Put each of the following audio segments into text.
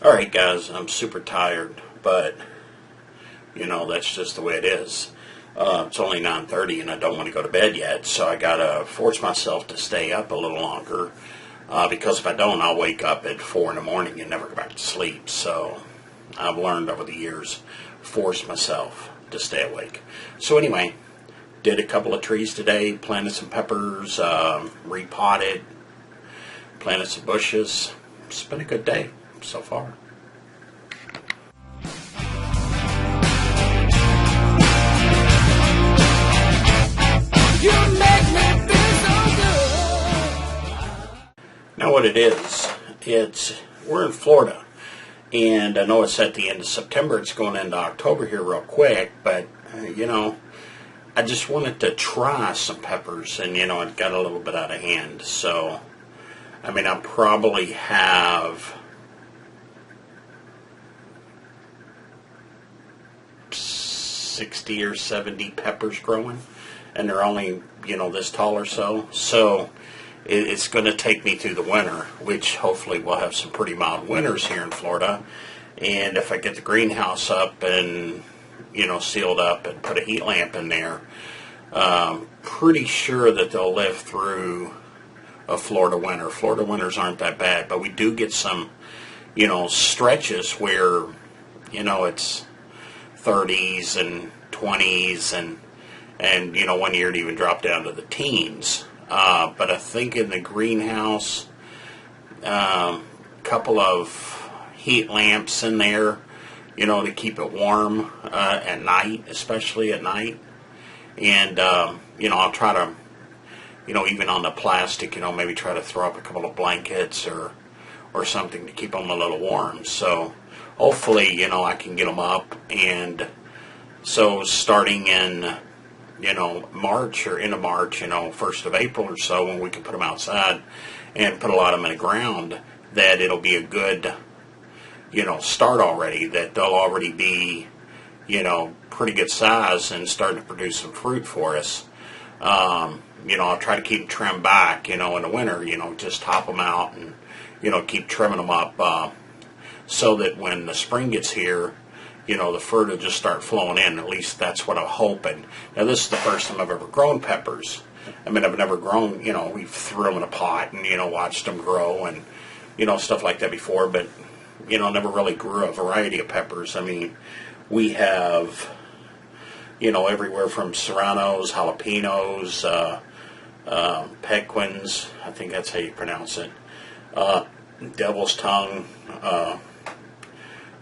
Alright guys, I'm super tired, but that's just the way it is. It's only 9:30 and I don't want to go to bed yet, so I gotta force myself to stay up a little longer, because if I don't, I'll wake up at 4 in the morning and never go back to sleep. So I've learned over the years, force myself to stay awake. So anyway, did a couple of trees today, planted some peppers, repotted, planted some bushes. It's been a good day so far. Now what it is, we're in Florida, and I know it's at the end of September, it's going into October here real quick, but I just wanted to try some peppers, and it got a little bit out of hand. So I probably have 60 or 70 peppers growing, and they're only this tall or so. So it's going to take me through the winter, which hopefully we'll have some pretty mild winters here in Florida. And if I get the greenhouse up and sealed up and put a heat lamp in there, pretty sure that they'll live through a Florida winter. Florida winters aren't that bad, but we do get some stretches where it's 30s and 20s, and one year it even dropped down to the teens. But I think in the greenhouse, couple of heat lamps in there, to keep it warm at night, especially at night. And I'll try to, even on the plastic, maybe try to throw up a couple of blankets or something to keep them a little warm. So hopefully, I can get them up. And so starting in March or into March, 1st of April or so, when we can put them outside and put a lot of them in the ground, that it'll be a good, start already, that they'll already be, pretty good size and starting to produce some fruit for us. I'll try to keep them trimmed back, in the winter, just top them out and, keep trimming them up, so that when the spring gets here, the fruit will just start flowing in. At least that's what I'm hoping. Now, this is the first time I've ever grown peppers. I've never grown, we've threw them in a pot and, watched them grow and, stuff like that before, but, never really grew a variety of peppers. We have, everywhere from serranos, jalapenos, pequins, I think that's how you pronounce it, devil's tongue,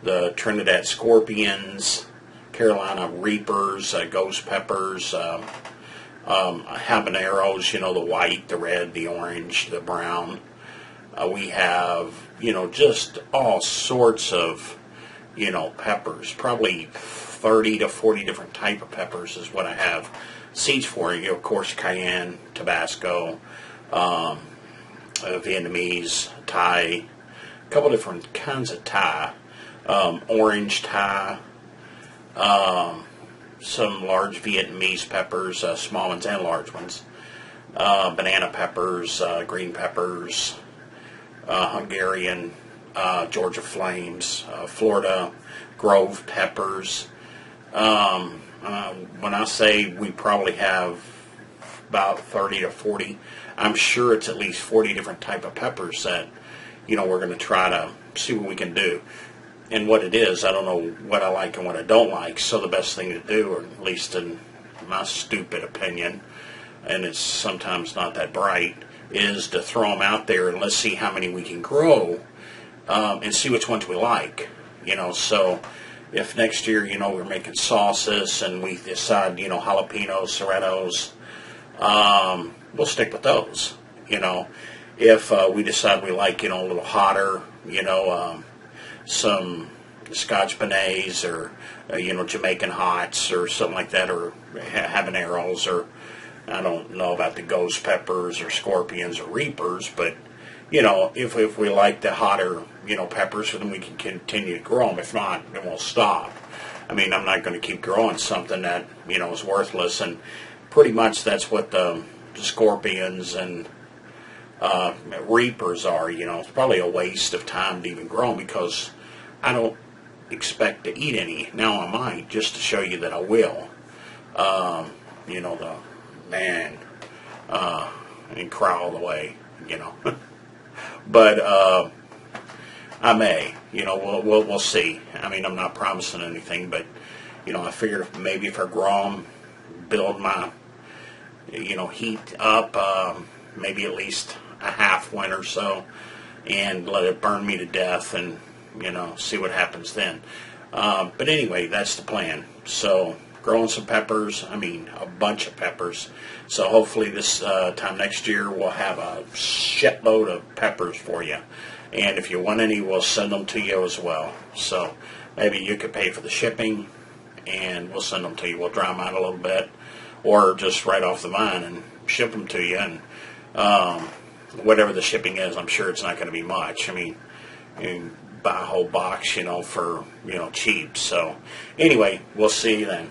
the Trinidad scorpions, Carolina reapers, ghost peppers, habaneros, the white, the red, the orange, the brown. We have, just all sorts of, peppers. Probably 30 to 40 different type of peppers is what I have seeds for. Of course, cayenne, Tabasco, Vietnamese, Thai, a couple different kinds of Thai. Orange Thai, some large Vietnamese peppers, small ones and large ones, banana peppers, green peppers, Hungarian, Georgia Flames, Florida Grove peppers. When I say we probably have about 30 to 40, I'm sure it's at least 40 different type of peppers that, we're going to try to see what we can do. And what it is, I don't know what I like and what I don't like, so the best thing to do, or at least in my stupid opinion, and it's sometimes not that bright, is to throw them out there and let's see how many we can grow, and see which ones we like. So if next year, we're making sauces and we decide, jalapenos, serranos, we'll stick with those. If we decide we like, a little hotter, some Scotch bonnets or Jamaican hots or something like that, or habaneros, or I don't know about the ghost peppers or scorpions or reapers, but if we like the hotter peppers, then we can continue to grow them. If not, then we'll stop. I'm not going to keep growing something that is worthless, and pretty much that's what the scorpions and reapers are. It's probably a waste of time to even grow them, because I don't expect to eat any. Now I might, just to show you that I will. You know, and cry all the way, you know. But I may, you know, we'll see. I mean, I'm not promising anything, but you know, I figured maybe if I grow them, build my, you know, heat up, maybe at least a half winter or so, and let it burn me to death, and you know, see what happens then. But anyway, that's the plan. So growing some peppers, I mean a bunch of peppers. So hopefully this time next year we'll have a shitload of peppers for you. And if you want any, we'll send them to you as well. So maybe you could pay for the shipping, and we'll send them to you. We'll dry them out a little bit, or just right off the vine and ship them to you. And whatever the shipping is, I'm sure it's not going to be much. I mean, you can buy a whole box, you know, for, you know, cheap. So anyway, we'll see you then.